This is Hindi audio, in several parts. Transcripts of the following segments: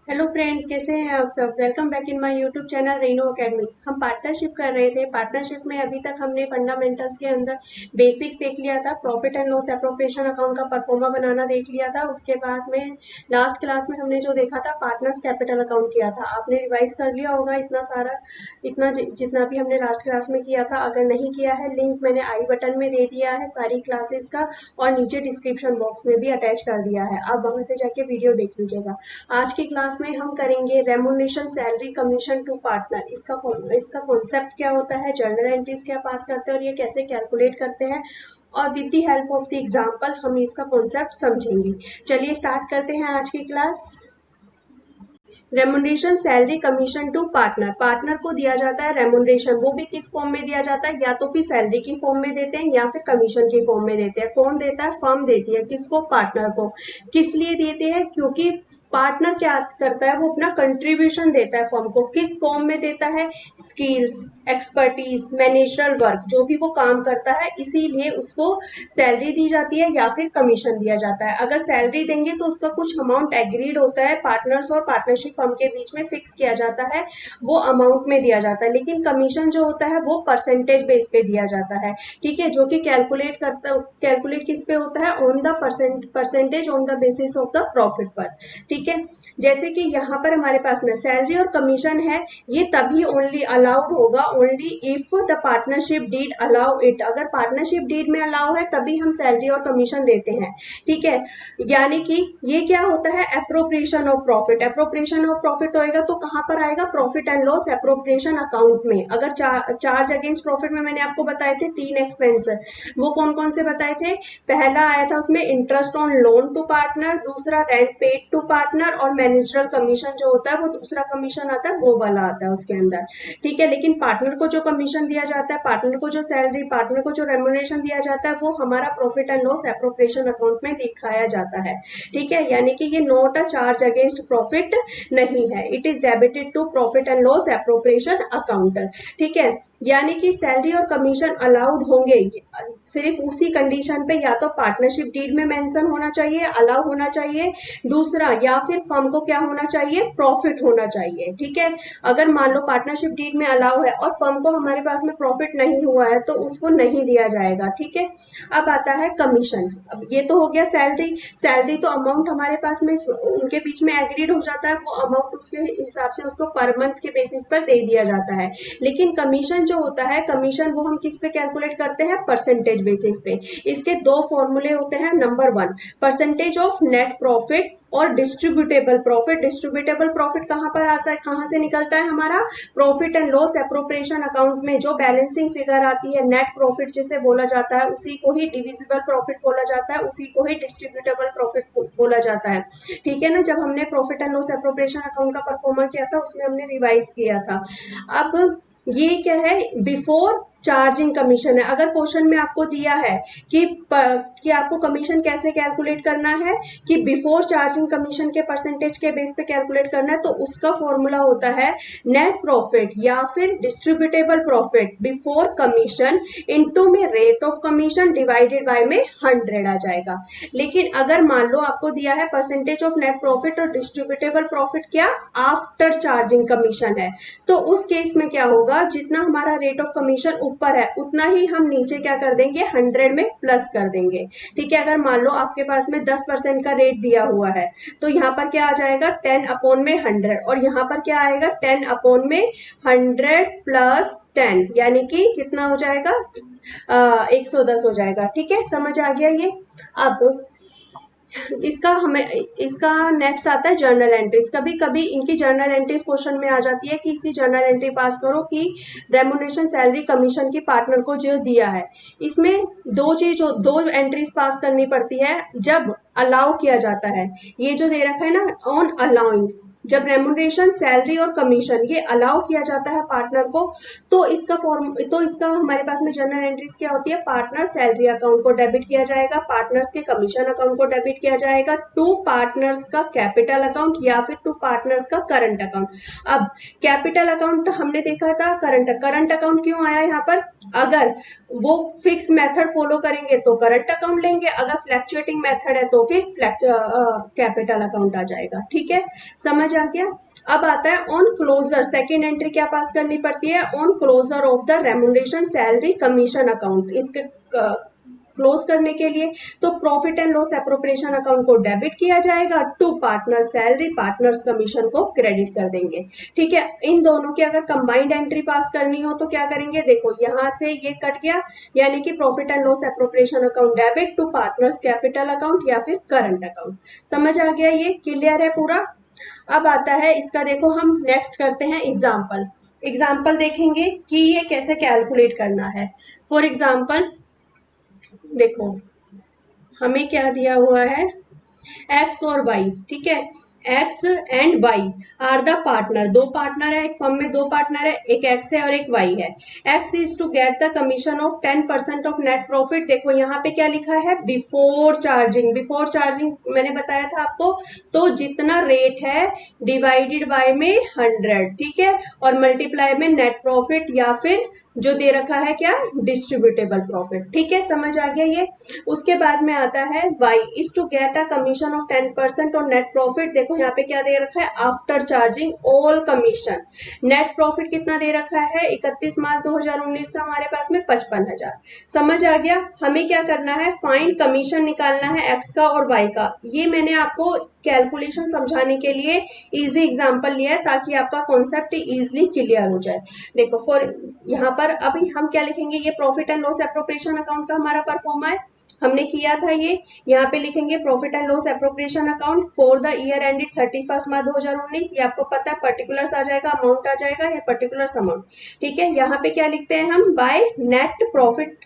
हेलो फ्रेंड्स, कैसे हैं आप सब। Welcome back in my YouTube channel Reno Academy. हम पार्टनरशिप कर रहे थे। पार्टनरशिप में अभी तक हमने फंडामेंटल्स के अंदर बेसिक्स देख लिया था, profit and loss appropriation account का परफॉर्मा बनाना देख लिया था। उसके बाद में लास्ट क्लास में हमने जो देखा था पार्टनर्स कैपिटल अकाउंट किया था। आपने रिवाइज कर लिया होगा इतना सारा, जितना भी हमने लास्ट क्लास में किया था। अगर नहीं किया है, लिंक मैंने आई बटन में दे दिया है सारी क्लासेस का, और नीचे डिस्क्रिप्शन बॉक्स में भी अटैच कर दिया है। आप वहां से जाके वीडियो देख लीजिएगा। आज की क्लास में हम करेंगे remuneration salary commission to partner. इसका कॉन्सेप्ट क्या होता है, जर्नल एंट्रीज क्या पास करते हैं और ये कैसे कैलकुलेट करते हैं, और with the help of the example हम इसका कॉन्सेप्ट समझेंगे। चलिए स्टार्ट करते हैं आज की class. Remuneration salary commission to partner. Partner को दिया जाता है रेमुनरेशन, वो भी किस फॉर्म में दिया जाता है, या तो फिर सैलरी की फॉर्म में देते हैं या फिर कमीशन की फॉर्म में देते हैं। कौन देता है, फर्म देती है। किसको, पार्टनर को। किस लिए देते हैं, क्योंकि पार्टनर क्या करता है, वो अपना कंट्रीब्यूशन देता है फर्म को। किस फॉर्म में देता है, स्किल्स, एक्सपर्टीज, मैनेजरल वर्क, जो भी वो काम करता है, इसीलिए उसको सैलरी दी जाती है या फिर कमीशन दिया जाता है। अगर सैलरी देंगे तो उसका कुछ अमाउंट एग्रीड होता है, पार्टनर्स और पार्टनरशिप फर्म के बीच में फिक्स किया जाता है, वो अमाउंट में दिया जाता है। लेकिन कमीशन जो होता है वो परसेंटेज बेस पे दिया जाता है, ठीक है, जो कि कैलकुलेट किस पे होता है, on the percentage on the basis of the profit पर, ठीक है। जैसे कि यहाँ पर हमारे पास में सैलरी और कमीशन है, ये तभी ओनली अलाउड होगा, only if the partnership deed allow it. अगर पार्टनरशिप डीड में अलाउ है तभी हम सैलरी और कमीशन देते हैं, ठीक है। यानी कि ये क्या होता है, appropriation of profit. Appropriation of profit होएगा तो कहां पर आएगा, profit and loss appropriation account में। अगर चार्ज अगेंस्ट प्रॉफिट में मैंने आपको बताए थे 3 एक्सपेंस, वो कौन कौन से बताए थे। पहला आया था उसमें interest on loan to partner, दूसरा रेंट पेड टू पार्टनर, और मैनेजरल कमीशन जो होता है वो दूसरा कमीशन आता है, वो वाला आता है उसके अंदर, ठीक है। लेकिन पार्टनर को जो कमीशन दिया जाता है, पार्टनर को जो सैलरी, पार्टनर को जो रेमुनरेशन दिया जाता है, वो हमारा profit and loss appropriation account में दिखाया जाता है, ठीक है। यानी कि ये not a charge against profit नहीं है, it is debited to profit and loss appropriation account, ठीक है। यानी कि सैलरी और कमीशन अलाउड होंगे सिर्फ उसी कंडीशन पे, या तो पार्टनरशिप डीड में मेंशन होना चाहिए, अलाउ होना चाहिए, दूसरा या फिर फर्म को क्या होना चाहिए, प्रॉफिट होना चाहिए, ठीक है। अगर मान लो पार्टनरशिप डीड में अलाउ है और फर्म को हमारे पास में प्रॉफिट नहीं हुआ है तो उसको नहीं दिया जाएगा, ठीक है। अब आता है कमीशन। अब ये तो हो गया सैलरी। सैलरी तो अमाउंट हमारे पास में उनके बीच में एग्रीड हो जाता है, वो अमाउंट उसके हिसाब से उसको पर मंथ के बेसिस पर दे दिया जाता है। लेकिन कमीशन जो होता है, कमीशन वो हम किस पे कैलकुलेट करते हैं, परसेंटेज बेसिस पे। इसके दो फॉर्मूले होते हैं। Number 1, percentage of net profit और डिस्ट्रीब्यूटेबल प्रॉफिट। डिस्ट्रीब्यूटेबल प्रॉफिट कहां पर आता है, कहां से निकलता है, हमारा profit and loss appropriation account में जो बैलेंसिंग फिगर आती है, नेट प्रॉफिट जिसे बोला जाता है, उसी को ही डिविजिबल प्रॉफिट बोला जाता है, उसी को ही डिस्ट्रीब्यूटेबल प्रॉफिट बोला जाता है, ठीक है ना। जब हमने profit and loss appropriation account का परफॉर्मा किया था उसमें हमने रिवाइज किया था। अब ये क्या है, बिफोर चार्जिंग कमीशन है। अगर क्वेश्चन में आपको दिया है कि आपको कमीशन कैसे कैलकुलेट करना है, कि बिफोर चार्जिंग कमीशन के परसेंटेज के बेस पे कैलकुलेट करना है, तो उसका फॉर्मूला होता है नेट प्रॉफिट या फिर distributable profit before commission into में rate of commission divided by में 100 आ जाएगा। लेकिन अगर मान लो आपको दिया है परसेंटेज ऑफ नेट प्रॉफिट और डिस्ट्रीब्यूटेबल प्रॉफिट क्या, आफ्टर चार्जिंग कमीशन है, तो उस केस में क्या होगा, जितना हमारा रेट ऑफ कमीशन ऊपर है उतना ही हम नीचे क्या कर देंगे, 100 में प्लस कर देंगे, ठीक है। अगर मान लो आपके पास में 10% का रेट दिया हुआ है तो यहाँ पर क्या आ जाएगा, 10 अपॉन में 100, और यहाँ पर क्या आएगा, 10 अपॉन में 100 प्लस 10, यानी कि कितना हो जाएगा, 110 हो जाएगा, ठीक है। समझ आ गया ये। अब इसका नेक्स्ट आता है जर्नल एंट्रीज। कभी कभी इनकी जर्नल एंट्रीज क्वेश्चन में आ जाती है कि इसकी जर्नल एंट्री पास करो कि रेमुनेशन सैलरी कमीशन की पार्टनर को जो दिया है। इसमें दो एंट्रीज पास करनी पड़ती है जब अलाउ किया जाता है। ये जो दे रखा है ना, ऑन अलाउइंग, जब रेमुनरेशन सैलरी और कमीशन ये अलाउ किया जाता है पार्टनर को, तो इसका हमारे पास में जर्नल एंट्रीज क्या होती है, पार्टनर सैलरी अकाउंट को डेबिट किया जाएगा, पार्टनर्स के कमीशन अकाउंट को डेबिट किया जाएगा, टू पार्टनर्स का कैपिटल अकाउंट या फिर टू पार्टनर्स का करंट अकाउंट। अब कैपिटल अकाउंट हमने देखा था, करंट अकाउंट क्यों आया यहाँ पर, अगर वो फिक्स मेथड फॉलो करेंगे तो करंट अकाउंट लेंगे, अगर फ्लैक्चुएटिंग मेथड है तो फिर कैपिटल अकाउंट आ जाएगा, ठीक है। समझ आ गया। अब आता है ऑन क्लोजर, सेकेंड एंट्री क्या पास करनी पड़ती है, on closure of the remuneration salary commission account. इसके क्लोज करने के लिए तो profit and loss appropriation account को डेबिट किया जाएगा, to partner salary partners commission को क्रेडिट कर देंगे। ठीक है, इन दोनों की अगर कंबाइंड एंट्री पास करनी हो तो क्या करेंगे, देखो यहां से ये कट गया, यानी कि profit and loss appropriation account debit to partners capital account या फिर करंट अकाउंट। समझ आ गया, ये क्लियर है पूरा। अब आता है इसका, देखो हम नेक्स्ट करते हैं एग्जाम्पल। एग्जाम्पल देखेंगे कि ये कैसे कैलकुलेट करना है। फॉर एग्जाम्पल देखो हमें क्या दिया हुआ है, एक्स और वाई। ठीक है, X and Y are the partner, दो पार्टनर है, एक फर्म में दो पार्टनर है, एक एक्स है और एक वाई है। X is to get the commission of 10% of net profit. देखो यहाँ पे क्या लिखा है, बिफोर चार्जिंग। बिफोर चार्जिंग मैंने बताया था आपको, तो जितना रेट है डिवाइडेड बाय में 100, ठीक है, और मल्टीप्लाई में नेट प्रॉफिट या फिर जो दे रखा है क्या, डिस्ट्रीब्यूटेबल प्रॉफिट। ठीक है, समझ आ गया ये। उसके बाद में आता है y is to get a commission of 10% और नेट प्रॉफिट। देखो यहाँ पे क्या दे रखा है, after charging all commission. Net profit कितना दे रखा है, 31 मार्च 2019 का हमारे पास में 55,000। समझ आ गया। हमें क्या करना है, फाइंड कमीशन निकालना है x का और y का। ये मैंने आपको कैलकुलेशन समझाने के लिए इजी एग्जांपल लिया है ताकि आपका कॉन्सेप्ट इजीली क्लियर हो जाए। देखो फॉर यहाँ पर अभी हम क्या लिखेंगे, ये profit and loss appropriation account का हमारा परफॉर्मा है, हमने किया था ये। यहाँ पे लिखेंगे profit and loss appropriation account for the year ended 31 मार्च 2019। ये आपको पता है पर्टिकुलर्स आ जाएगा, अमाउंट आ जाएगा, या पर्टिकुलर्स अमाउंट। ठीक है, यहाँ पे क्या लिखते हैं हम, बाय नेट प्रॉफिट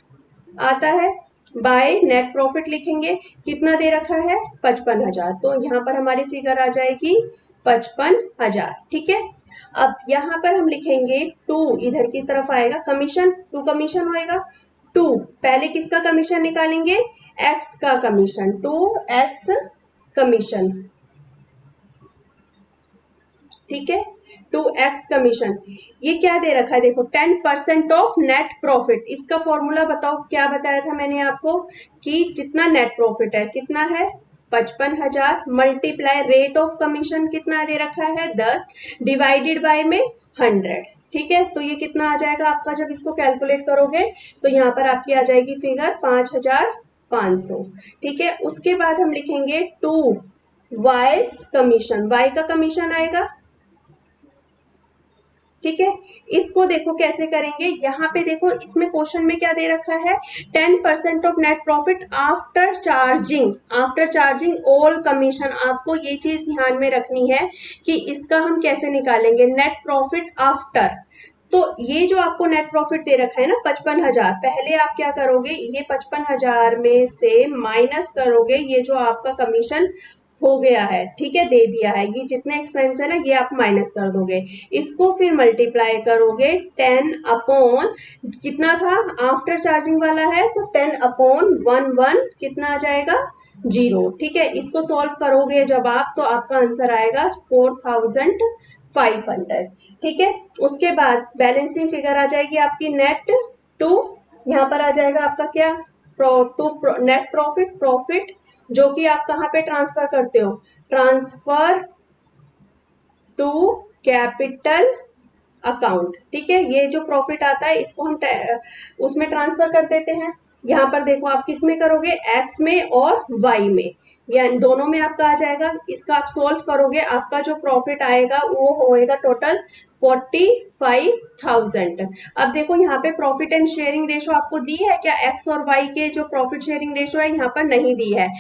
आता है, बाय नेट प्रॉफिट लिखेंगे, कितना दे रखा है 55,000, तो यहाँ पर हमारी फिगर आ जाएगी 55,000। ठीक है, अब यहाँ पर हम लिखेंगे टू, इधर की तरफ आएगा कमीशन, टू कमीशन होएगा, टू पहले किसका कमीशन निकालेंगे, एक्स का कमीशन, टू एक्स कमीशन। ठीक है, टू एक्स कमीशन। ये क्या दे रखा है, देखो 10% ऑफ नेट प्रॉफिट। इसका फॉर्मूला बताओ, क्या बताया था मैंने आपको कि जितना नेट प्रॉफिट है कितना है 55,000, मल्टीप्लाई रेट ऑफ कमीशन कितना दे रखा है 10, डिवाइडेड बाय में 100। ठीक है, तो ये कितना आ जाएगा आपका, जब इसको कैलकुलेट करोगे तो यहाँ पर आपकी आ जाएगी फिगर 5,500। ठीक है, उसके बाद हम लिखेंगे टू वाइस कमीशन, वाई का कमीशन आएगा। ठीक है, इसको देखो कैसे करेंगे, यहाँ पे देखो इसमें क्वेश्चन में क्या दे रखा है, 10% of net profit after charging, after charging all commission. आपको ये चीज ध्यान में रखनी है कि इसका हम कैसे निकालेंगे, नेट प्रॉफिट आफ्टर। तो ये जो आपको नेट प्रॉफिट दे रखा है ना 55,000, पहले आप क्या करोगे, ये 55,000 में से माइनस करोगे ये जो आपका कमीशन हो गया है, ठीक है, दे दिया है, ये जितने एक्सपेंस है ना ये आप माइनस कर दोगे, इसको फिर मल्टीप्लाई करोगे 10 अपॉन, कितना था आफ्टर चार्जिंग वाला है तो 10 अपॉन 11 कितना आ जाएगा 0। ठीक है, इसको सॉल्व करोगे जब आप, तो आपका आंसर आएगा 4,500। ठीक है, उसके बाद बैलेंसिंग फिगर आ जाएगी आपकी नेट टू, यहाँ पर आ जाएगा आपका क्या, नेट प्रॉफिट, प्रॉफिट जो कि आप कहाँ पे ट्रांसफर करते हो, ट्रांसफर टू कैपिटल अकाउंट। ठीक है, ये जो प्रॉफिट आता है इसको हम उसमें ट्रांसफर कर देते हैं। यहाँ पर देखो आप किस में करोगे, एक्स में और वाई में, या दोनों में आपका आ जाएगा। इसका आप सोल्व करोगे, आपका जो प्रॉफिट आएगा वो होएगा टोटल 45,000। अब देखो यहाँ पे प्रॉफिट एंड शेयरिंग रेशो आपको दी है क्या, एक्स और वाई के जो प्रॉफिट शेयरिंग रेशो है यहाँ पर नहीं दी है।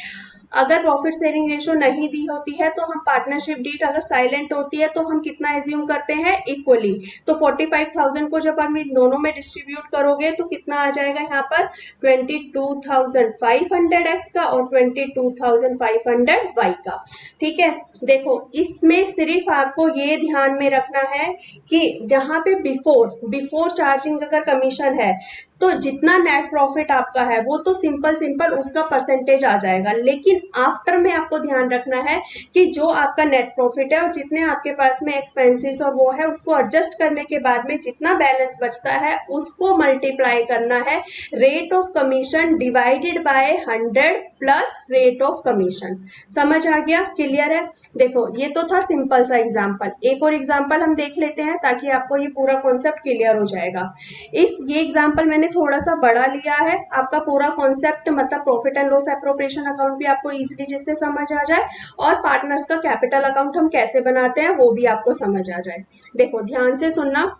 अगर प्रॉफिट शेयरिंग रेशो नहीं दी होती है तो हम पार्टनरशिप डीड अगर साइलेंट होती है तो हम कितना एज्यूम करते हैं, इक्वली। तो 45,000 को जब हम इन दोनों में डिस्ट्रीब्यूट करोगे तो कितना आ जाएगा यहाँ पर 22,500 एक्स का और 22,500 वाई का। ठीक है, देखो इसमें सिर्फ आपको ये ध्यान में रखना है कि जहाँ पे बिफोर चार्जिंग अगर कमीशन है तो जितना नेट प्रॉफिट आपका है वो तो सिंपल सिंपल उसका परसेंटेज आ जाएगा, लेकिन आफ्टर में आपको ध्यान रखना है कि जो आपका नेट प्रॉफिट है और जितने आपके पास में एक्सपेंसेस और वो है उसको एडजस्ट करने के बाद में जितना बैलेंस बचता है उसको मल्टीप्लाई करना है rate of commission divided bye 100 plus rate of commission. समझ आ गया? क्लियर है? देखो ये तो था सिंपल सा एग्जांपल। एक और एग्जांपल हम देख लेते हैं ताकि आपको ये पूरा कॉन्सेप्ट क्लियर हो जाएगा। ये एग्जांपल मैंने थोड़ा सा बड़ा लिया है, आपका पूरा कॉन्सेप्ट मतलब profit and loss appropriation account भी आपको इजीली जिससे समझ आ जाए और पार्टनर्स का कैपिटल अकाउंट हम कैसे बनाते हैं वो भी आपको समझ आ जाए। देखो ध्यान से सुनना,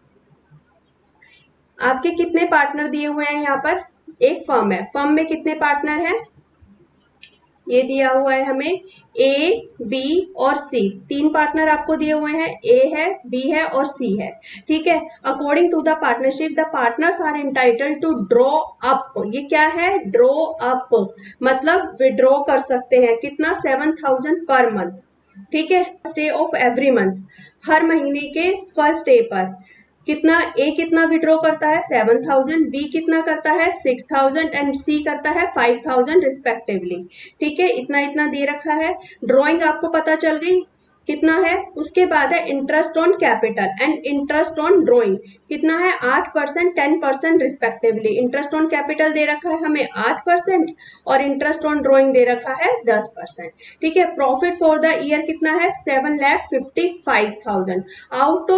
आपके कितने पार्टनर दिए हुए हैं यहाँ पर? एक फर्म है, फर्म में कितने पार्टनर हैं? ये दिया हुआ है हमें ए, बी और सी, तीन पार्टनर आपको दिए हुए हैं, ए है, बी है और सी है। ठीक है, according to the partnership the partners are entitled to draw up. ये क्या है? ड्रॉ अप मतलब विड्रॉ कर सकते हैं। कितना? 7,000 पर मंथ। ठीक है, first day of every month, हर महीने के फर्स्ट डे पर। कितना? ए कितना विड्रॉ करता है? 7,000, बी कितना करता है? 6,000 एंड सी करता है 5,000 रिस्पेक्टिवली। ठीक है, इतना इतना दे रखा है। ड्रॉइंग आपको पता चल गई कितना है। उसके बाद है interest on capital and interest on drawing. कितना है? 8% 10% रिस्पेक्टिवली। इंटरेस्ट ऑन कैपिटल दे रखा है हमें 8% और इंटरेस्ट ऑन ड्रॉइंग दे रखा है 10%। ठीक है, प्रॉफिट फॉर द ईयर कितना है? 7,55,000 out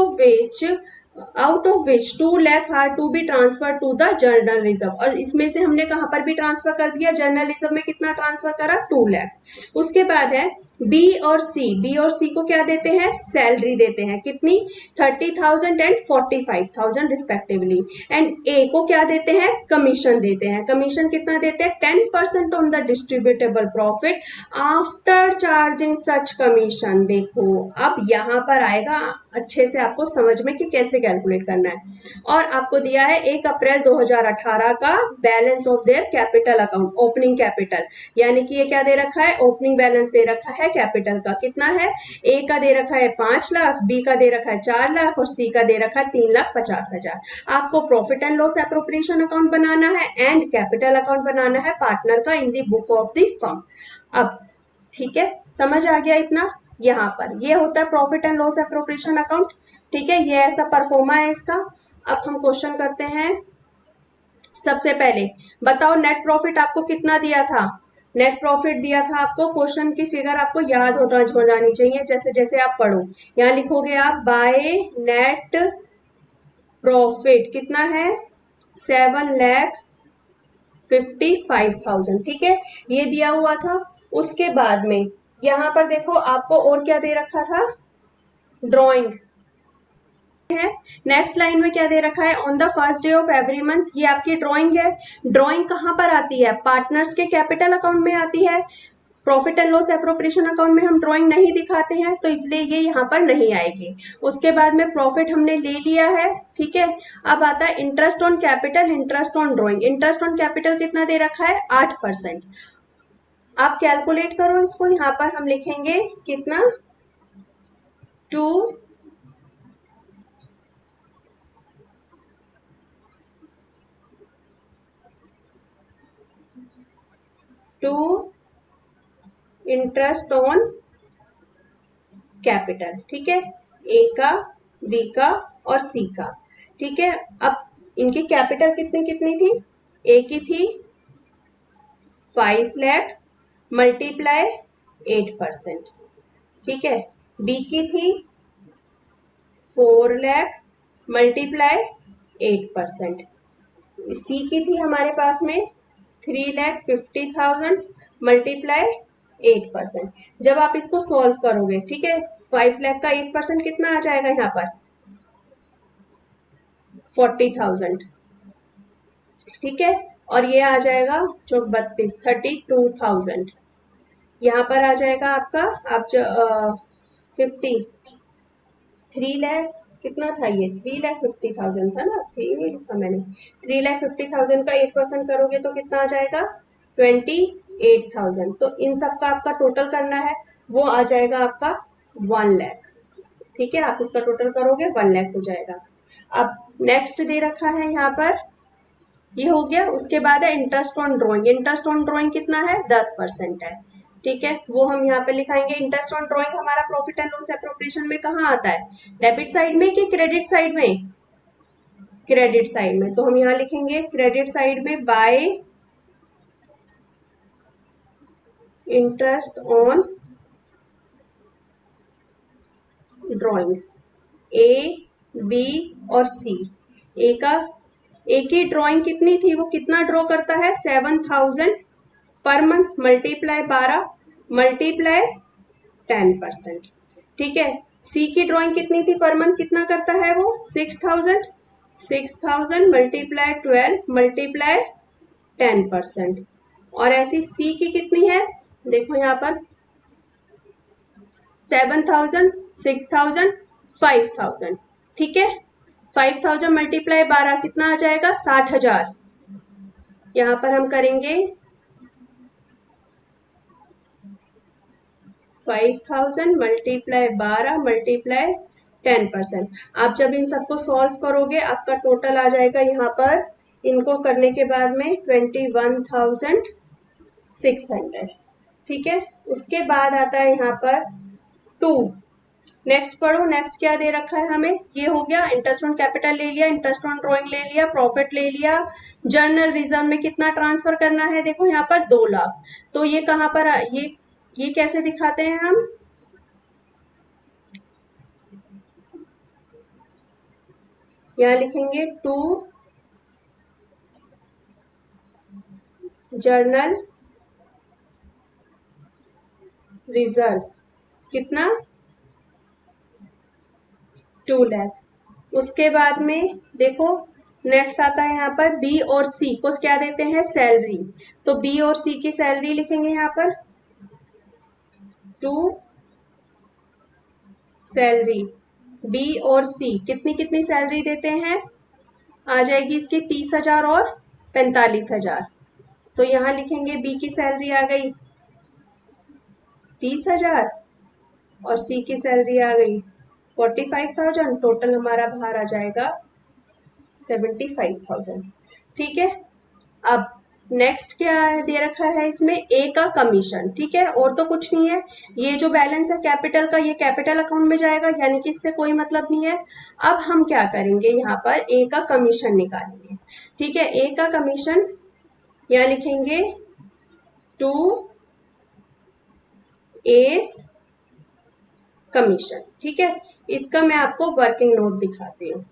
of which 2 lakh are to be transfer to the general reserve. और इसमें से हमने कहां पर भी ट्रांसफर कर दिया? जर्नल रिजर्व में कितना ट्रांसफर करा? 2 लाख। उसके बाद है बी और सी को क्या देते हैं? सैलरी देते हैं। कितनी? 30,000 एंड 45,000 रिस्पेक्टिवली। एंड ए को क्या देते हैं? कमीशन देते हैं। कमीशन कितना देते हैं? 10% on the distributable profit after charging such commission. देखो अब यहां पर आएगा अच्छे से आपको समझ में कि कैसे कैलकुलेट करना है। और आपको दिया है 1 अप्रैल 2018 का balance of their capital account, opening capital. यानी कि ये क्या दे रखा है? ओपनिंग बैलेंस दे रखा है कैपिटल का। कितना है? ए का दे रखा है 5 लाख, बी का दे रखा है 4 लाख और सी का दे रखा है 3,50,000। आपको profit and loss appropriation account बनाना है एंड कैपिटल अकाउंट बनाना है पार्टनर का in the book of the firm. अब ठीक है, समझ आ गया इतना? यहाँ पर ये होता है profit and loss appropriation account. ठीक है, ये ऐसा परफॉर्मा है इसका। अब हम क्वेश्चन करते हैं। सबसे पहले बताओ नेट प्रॉफिट आपको कितना दिया था? नेट प्रॉफिट दिया था आपको, क्वेश्चन की फिगर आपको याद हो जानी चाहिए जैसे जैसे आप पढ़ो। यहाँ लिखोगे आप बाय नेट प्रॉफिट कितना है? 7,55,000। ठीक है, ये दिया हुआ था। उसके बाद में यहाँ पर देखो आपको और क्या दे रखा था? ड्रॉइंग है। नेक्स्ट लाइन में क्या दे रखा है? On the first day of every month. ये आपकी ड्रॉइंग है। ड्रॉइंग कहां पर आती है? पार्टनर्स के कैपिटल अकाउंट में आती है। Profit and loss appropriation account में हम ड्रॉइंग नहीं दिखाते हैं तो इसलिए ये यहाँ पर नहीं आएगी। उसके बाद में प्रॉफिट हमने ले लिया है। ठीक है, अब आता है interest on capital, interest on drawing. Interest on capital कितना दे रखा है? 8%। आप कैलकुलेट करो इसको। यहाँ पर हम लिखेंगे कितना? 2 इंटरेस्ट ऑन कैपिटल। ठीक है, ए का, बी का और सी का। ठीक है, अब इनकी कैपिटल कितनी कितनी थी? ए की थी 5 लाख मल्टीप्लाई 8%। ठीक है, बी की थी 4 लाख मल्टीप्लाई 8%। सी की थी हमारे पास में 3,50,000 मल्टीप्लाई 8%। जब आप इसको सॉल्व करोगे, ठीक है, 5 लाख का 8% कितना आ जाएगा? यहाँ पर 40,000। ठीक है, और ये आ जाएगा 32,000। यहाँ पर आ जाएगा आपका, आप 3 लाख कितना था? ये 3,50,000 था ना, 3 था मैंने। 3,50,000 का 8% करोगे तो कितना आ जाएगा? 28,000। तो इन सब का आपका टोटल करना है, वो आ जाएगा आपका 1 लाख। ठीक है, आप इसका टोटल करोगे 1 लाख हो जाएगा। अब नेक्स्ट दे रखा है यहाँ पर ये हो गया। उसके बाद है interest on drawing. Interest on drawing कितना है, 10% है। ठीक है, वो हम यहाँ पे लिखाएंगे। इंटरेस्ट ऑन ड्रॉइंग हमारा प्रॉफिट एंड लॉस एप्रोप्रिएशन में कहाँ आता है, डेबिट साइड में कि क्रेडिट साइड में, क्रेडिट साइड में। तो हम यहाँ लिखेंगे क्रेडिट साइड में by interest on drawing. A, B और सी। ए का, ए की ड्रॉइंग कितनी थी, वो कितना ड्रॉ करता है, 7000 पर मंथ, मल्टीप्लाई 12 मल्टीप्लाई 10%। ठीक है, सी की ड्रॉइंग कितनी थी पर मंथ, कितना करता है वो, 6000, 6000 मल्टीप्लाई 12 मल्टीप्लाई 10%। और ऐसी सी की कितनी है, देखो यहाँ पर 7000, 6000, 5000। ठीक है, 5000 मल्टीप्लाई 12 कितना आ जाएगा, 60,000। यहाँ पर हम करेंगे 5000 मल्टीप्लाई 12 मल्टीप्लाई 10%। आप जब इन सबको सॉल्व करोगे आपका टोटल आ जाएगा यहाँ पर, इनको करने के बाद में 21,600। ठीक है, उसके बाद आता है यहाँ पर 2। नेक्स्ट पढ़ो, नेक्स्ट क्या दे रखा है हमें, ये हो गया। इंटरेस्ट ऑन कैपिटल ले लिया, इंटरेस्ट ऑन ड्रॉइंग ले लिया, प्रॉफिट ले लिया। जर्नल रिजर्व में कितना ट्रांसफर करना है, देखो यहाँ पर 2 लाख। तो ये कहाँ पर ये कैसे दिखाते हैं हम, यहाँ लिखेंगे टू जर्नल रिजर्व, कितना, 2 लाख। उसके बाद में देखो नेक्स्ट आता है यहाँ पर बी और सी को क्या देते हैं, सैलरी। तो बी और सी की सैलरी लिखेंगे यहाँ पर, टू सैलरी। बी और सी कितनी कितनी सैलरी देते हैं, आ जाएगी इसकी 30,000 और 45,000। तो यहाँ लिखेंगे बी की सैलरी आ गई 30,000 और सी की सैलरी आ गई 45,000। टोटल हमारा बाहर आ जाएगा 75,000। ठीक है, अब नेक्स्ट क्या दे रखा है इसमें, ए का कमीशन। ठीक है, और तो कुछ नहीं है। ये जो बैलेंस है कैपिटल का, ये कैपिटल अकाउंट में जाएगा, यानी कि इससे कोई मतलब नहीं है। अब हम क्या करेंगे, यहाँ पर ए का कमीशन निकालेंगे। ठीक है, ए का कमीशन यहाँ लिखेंगे टू एस कमीशन। ठीक है, इसका मैं आपको वर्किंग नोट दिखाती हूँ।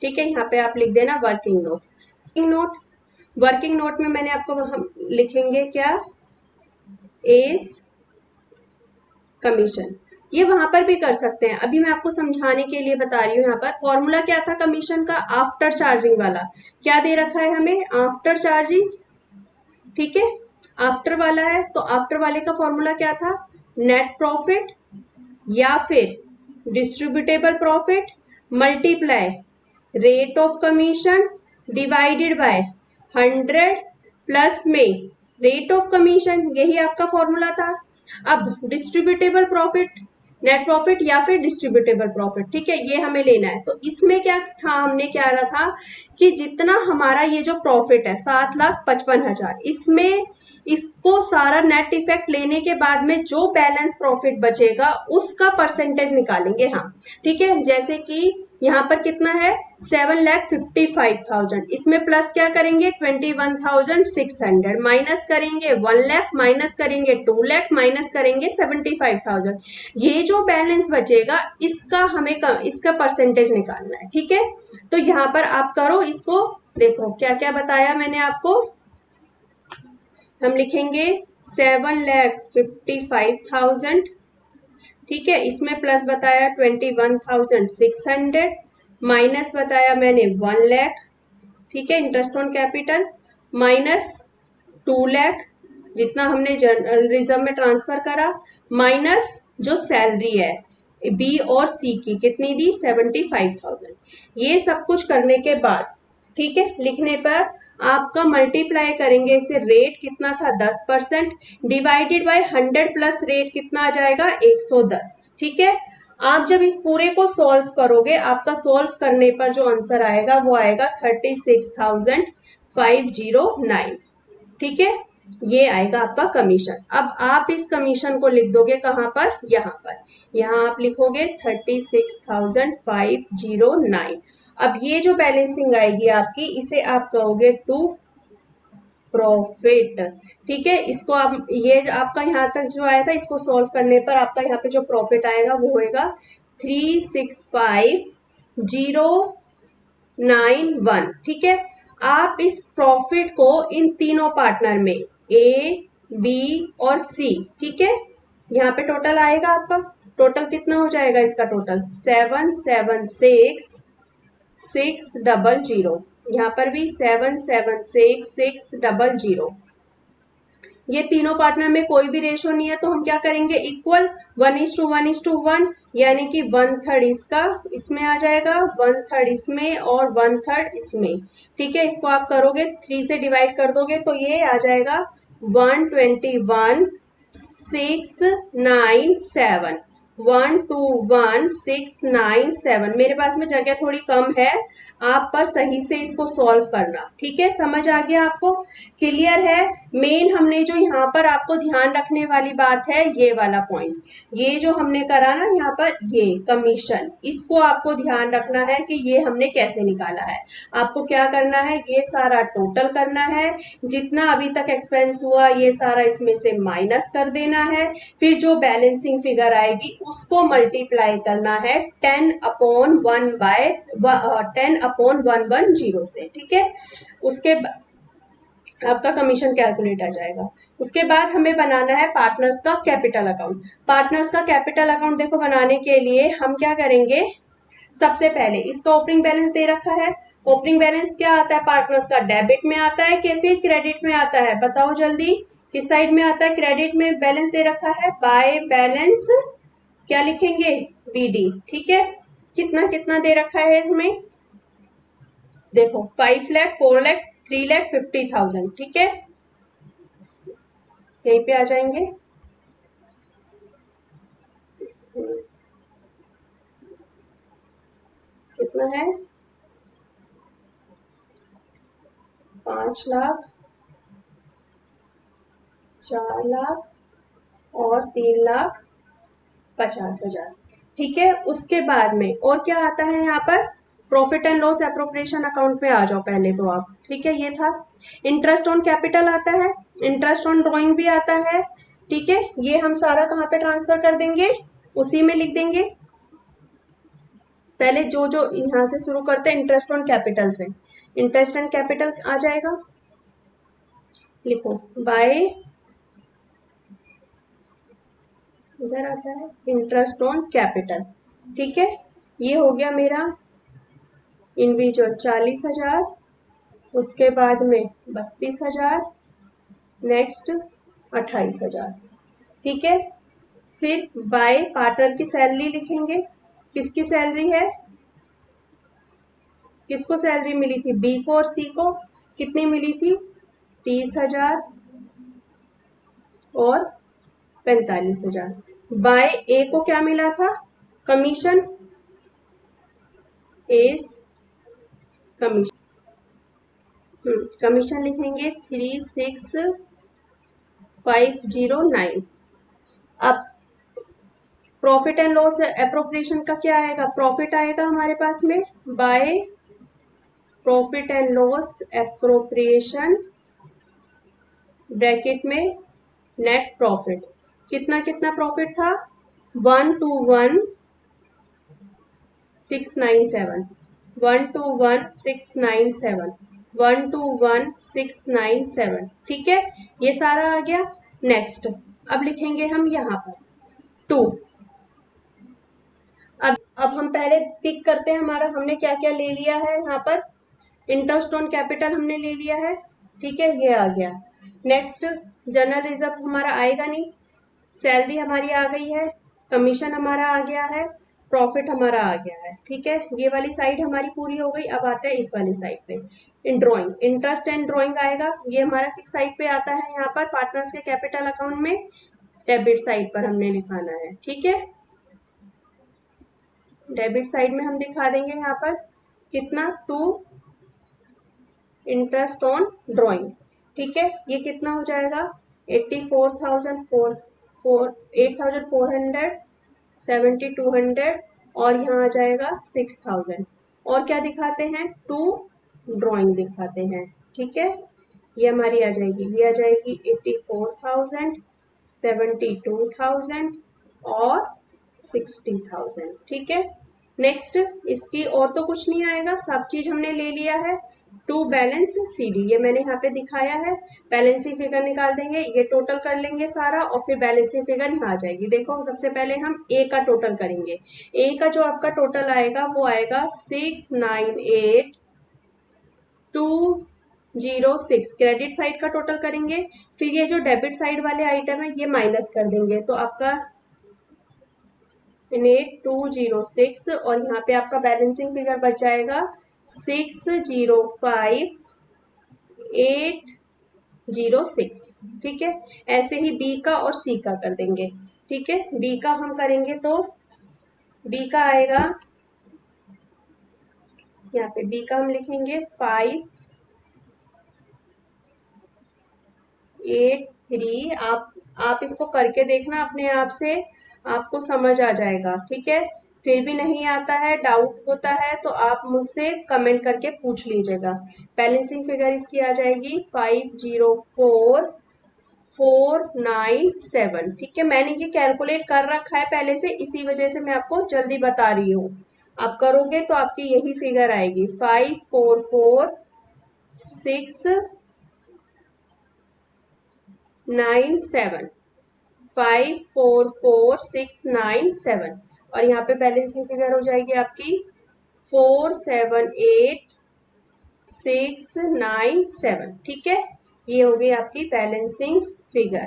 ठीक है, यहाँ पे आप लिख देना working note. Working note, working note में मैंने आपको हम लिखेंगे क्या, एस कमीशन। ये वहां पर भी कर सकते हैं, अभी मैं आपको समझाने के लिए बता रही हूँ। यहाँ पर फॉर्मूला क्या था कमीशन का, आफ्टर चार्जिंग वाला। क्या दे रखा है हमें, आफ्टर चार्जिंग। ठीक है, आफ्टर वाला है, तो आफ्टर वाले का फॉर्मूला क्या था, नेट प्रॉफिट या फिर distributable profit multiply rate of commission divided bye 100 plus में रेट ऑफ कमीशन। यही आपका फॉर्मूला था। अब डिस्ट्रीब्यूटेबल प्रॉफिट, नेट प्रॉफिट या फिर डिस्ट्रीब्यूटेबल प्रॉफिट, ठीक है, ये हमें लेना है। तो इसमें क्या था, हमने क्या रहा था कि जितना हमारा ये जो प्रॉफिट है 7,55,000, इसमें इसको सारा नेट इफेक्ट लेने के बाद में जो बैलेंस प्रॉफिट बचेगा उसका परसेंटेज निकालेंगे हम। ठीक है, जैसे कि यहाँ पर कितना है 7,55,000, इसमें प्लस क्या करेंगे 21,600, माइनस करेंगे 1 लाख, माइनस करेंगे 2 लाख, माइनस करेंगे 75,000। ये जो बैलेंस बचेगा इसका हमें इसका परसेंटेज निकालना है। ठीक है, तो यहाँ पर आप करो इसको, देखो क्या क्या बताया मैंने आपको। हम लिखेंगे 7,55,000। ठीक है, इसमें प्लस बताया 21,600, माइनस बताया मैंने 1 लाख। ठीक है, interest on capital, minus 2 lakh जितना हमने जनरल रिजर्व में ट्रांसफर करा, माइनस जो सैलरी है बी और सी की कितनी दी 75,000। ये सब कुछ करने के बाद, ठीक है, लिखने पर आपका मल्टीप्लाई करेंगे इसे, रेट कितना था 10% डिवाइडेड बाय 100 प्लस रेट कितना आ जाएगा 110। ठीक है, आप जब इस पूरे को सॉल्व करोगे, आपका सॉल्व करने पर जो आंसर आएगा वो आएगा 509। ठीक है, ये आएगा आपका कमीशन। अब आप इस कमीशन को लिख दोगे कहाँ पर, यहाँ पर, यहाँ आप लिखोगे 36,509। अब ये जो बैलेंसिंग आएगी आपकी, इसे आप कहोगे टू प्रॉफिट। ठीक है, इसको आप, ये आपका यहाँ तक जो आया था, इसको सॉल्व करने पर आपका यहाँ पे जो प्रॉफिट आएगा वो होएगा 365091। ठीक है, आप इस प्रॉफिट को इन तीनों पार्टनर में, ए, बी और सी, ठीक है, यहाँ पे टोटल आएगा आपका, टोटल कितना हो जाएगा इसका, टोटल 776600। यहाँ पर भी 776600। ये तीनों पार्टनर में कोई भी रेशो नहीं है, तो हम क्या करेंगे, इक्वल 1:1:1, यानी कि 1/3 इसका इसमें आ जाएगा, 1/3 इसमें और 1/3 इसमें। ठीक है, इसको आप करोगे 3 से डिवाइड कर दोगे तो ये आ जाएगा 121,697। 121,697। मेरे पास में जगह थोड़ी कम है, आप पर सही से इसको सॉल्व करना। ठीक है, समझ आ गया आपको, क्लियर है। मेन हमने जो यहाँ पर आपको ध्यान रखने वाली बात है, ये वाला पॉइंट, ये जो हमने करा ना यहाँ पर, ये कमीशन, इसको आपको ध्यान रखना है कि ये हमने कैसे निकाला है। आपको क्या करना है, ये सारा टोटल करना है, जितना अभी तक एक्सपेंस हुआ ये सारा इसमें से माइनस कर देना है, फिर जो बैलेंसिंग फिगर आएगी उसको मल्टीप्लाई करना है 10/110 से। ठीक है, उसके आपका कमीशन कैलकुलेट आ जाएगा। उसके बाद हमें बनाना है पार्टनर्स का कैपिटल अकाउंट। पार्टनर्स का कैपिटल अकाउंट देखो, बनाने के लिए हम क्या करेंगे, सबसे पहले इसका ओपनिंग बैलेंस दे रखा है। ओपनिंग बैलेंस क्या आता है पार्टनर्स का, डेबिट में आता है कि फिर क्रेडिट में आता है, बताओ जल्दी, किस साइड में आता है, क्रेडिट में बैलेंस दे रखा है, बाय बैलेंस क्या लिखेंगे, बीडी। ठीक है, कितना कितना दे रखा है इसमें, देखो 5 लाख, 4 लाख, 3 लाख 50,000। ठीक है, यहीं पे आ जाएंगे, कितना है, 5 लाख, 4 लाख और 3,50,000। ठीक है, उसके बाद में और क्या आता है यहाँ पर, profit and loss appropriation account पे आ जाओ पहले तो आप। ठीक है, ये था। इंटरेस्ट ऑन कैपिटल आता है, इंटरेस्ट ऑन ड्रॉइंग भी आता है। ठीक है, ये हम सारा कहाँ पे ट्रांसफर कर देंगे, उसी में लिख देंगे। पहले जो जो यहाँ से शुरू करते हैं, इंटरेस्ट ऑन कैपिटल से, इंटरेस्ट एंड कैपिटल आ जाएगा, लिखो बाय, इधर आता है इंटरेस्ट ऑन कैपिटल। ठीक है, ये हो गया मेरा इंडिविजुअल 40,000, उसके बाद में 32,000, नेक्स्ट 28,000। ठीक है, फिर बाय पार्टनर की सैलरी लिखेंगे, किसकी सैलरी है, किसको सैलरी मिली थी, बी को और सी को, कितनी मिली थी, 30,000 और 45,000। बाय ए को क्या मिला था, कमीशन, एस कमीशन, कमीशन लिखेंगे 36,509। अब प्रॉफिट एंड लॉस एप्रोप्रिएशन का क्या आएगा, प्रॉफिट आएगा हमारे पास में, by profit and loss appropriation bracket में नेट प्रॉफिट, कितना कितना प्रॉफिट था, 121,697, 121,697, 121,697। ठीक है, ये सारा आ गया। नेक्स्ट अब लिखेंगे हम यहाँ पर 2। अब हम पहले टिक करते हैं, हमारा हमने क्या क्या ले लिया है यहाँ पर, इंटरेस्ट ऑन कैपिटल हमने ले लिया है। ठीक है, ये आ गया। नेक्स्ट जनरल रिजर्व हमारा आएगा नहीं, सैलरी हमारी आ गई है, कमीशन हमारा आ गया है, प्रॉफिट हमारा आ गया है। ठीक है, ये वाली साइड हमारी पूरी हो गई। अब आते हैं इस वाली साइड पे, इन ड्रॉइंग, इंटरेस्ट एंड ड्रॉइंग आएगा। ये हमारा किस साइड पे आता है, यहाँ पर पार्टनर्स के कैपिटल अकाउंट में डेबिट साइड पर हमने लिखाना है। ठीक है, डेबिट साइड में हम दिखा देंगे यहाँ पर कितना, 2 इंटरेस्ट ऑन ड्राइंग। ठीक है, ये कितना हो जाएगा 8,400, 7,200 और यहाँ आ जाएगा 6,000। और क्या दिखाते हैं, टू ड्राइंग दिखाते हैं। ठीक है, ये हमारी आ जाएगी, ये आ जाएगी 84,000, 72,000 और 60,000। ठीक है, नेक्स्ट इसकी और तो कुछ नहीं आएगा, सब चीज हमने ले लिया है। टू बैलेंस CD, ये मैंने यहाँ पे दिखाया है। बैलेंसिंग फिगर निकाल देंगे, ये टोटल कर लेंगे सारा और फिर बैलेंसिंग फिगर यहाँ आ जाएगी। देखो सबसे पहले हम ए का टोटल करेंगे। ए का जो आपका टोटल आएगा वो आएगा 698,206, क्रेडिट साइड का टोटल करेंगे। फिर ये जो डेबिट साइड वाले आइटम है ये माइनस कर देंगे, तो आपका 8206 और यहाँ पे आपका बैलेंसिंग फिगर बच जाएगा 605,806। ठीक है, ऐसे ही बी का और सी का कर देंगे। ठीक है, बी का हम करेंगे तो बी का आएगा, यहाँ पे बी का हम लिखेंगे 583। आप इसको करके देखना अपने आप से, आपको समझ आ जाएगा। ठीक है, फिर भी नहीं आता है, डाउट होता है तो आप मुझसे कमेंट करके पूछ लीजिएगा। बैलेंसिंग फिगर इसकी आ जाएगी 504,497। ठीक है, मैंने ये कैलकुलेट कर रखा है पहले से, इसी वजह से मैं आपको जल्दी बता रही हूँ। आप करोगे तो आपकी यही फिगर आएगी 544,697, 544,697 और यहाँ पे बैलेंसिंग फिगर हो जाएगी आपकी 478,697। ठीक है, ये हो गई आपकी बैलेंसिंग फिगर।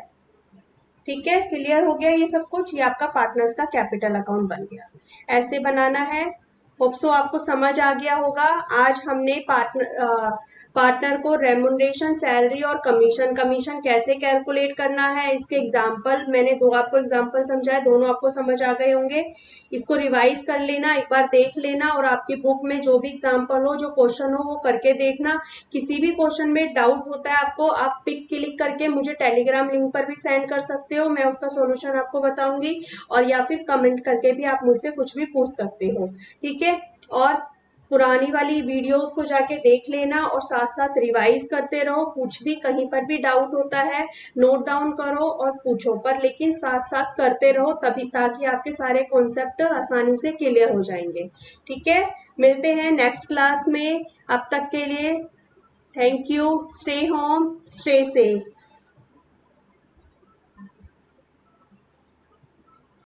ठीक है, क्लियर हो गया ये सब कुछ, ये आपका पार्टनर्स का कैपिटल अकाउंट बन गया। ऐसे बनाना है। होप सो आपको समझ आ गया होगा। आज हमने पार्टनर को रेमुनरेशन, सैलरी और कमीशन कैसे कैलकुलेट करना है, इसके एग्जाम्पल मैंने दो आपको एग्जाम्पल समझाए, दोनों आपको समझ आ गए होंगे। इसको रिवाइज कर लेना, एक बार देख लेना और आपकी बुक में जो भी एग्जाम्पल हो, जो क्वेश्चन हो वो करके देखना। किसी भी क्वेश्चन में डाउट होता है आपको, आप पिक क्लिक करके मुझे टेलीग्राम लिंक पर भी सेंड कर सकते हो, मैं उसका सोल्यूशन आपको बताऊंगी। और या फिर कमेंट करके भी आप मुझसे कुछ भी पूछ सकते हो। ठीक है, और पुरानी वाली वीडियोस को जाके देख लेना और साथ साथ रिवाइज करते रहो। कुछ भी कहीं पर भी डाउट होता है नोट डाउन करो और पूछो, पर लेकिन साथ साथ करते रहो, तभी ताकि आपके सारे कॉन्सेप्ट आसानी से क्लियर हो जाएंगे। ठीक है, मिलते हैं नेक्स्ट क्लास में। अब तक के लिए thank you. Stay home, stay safe.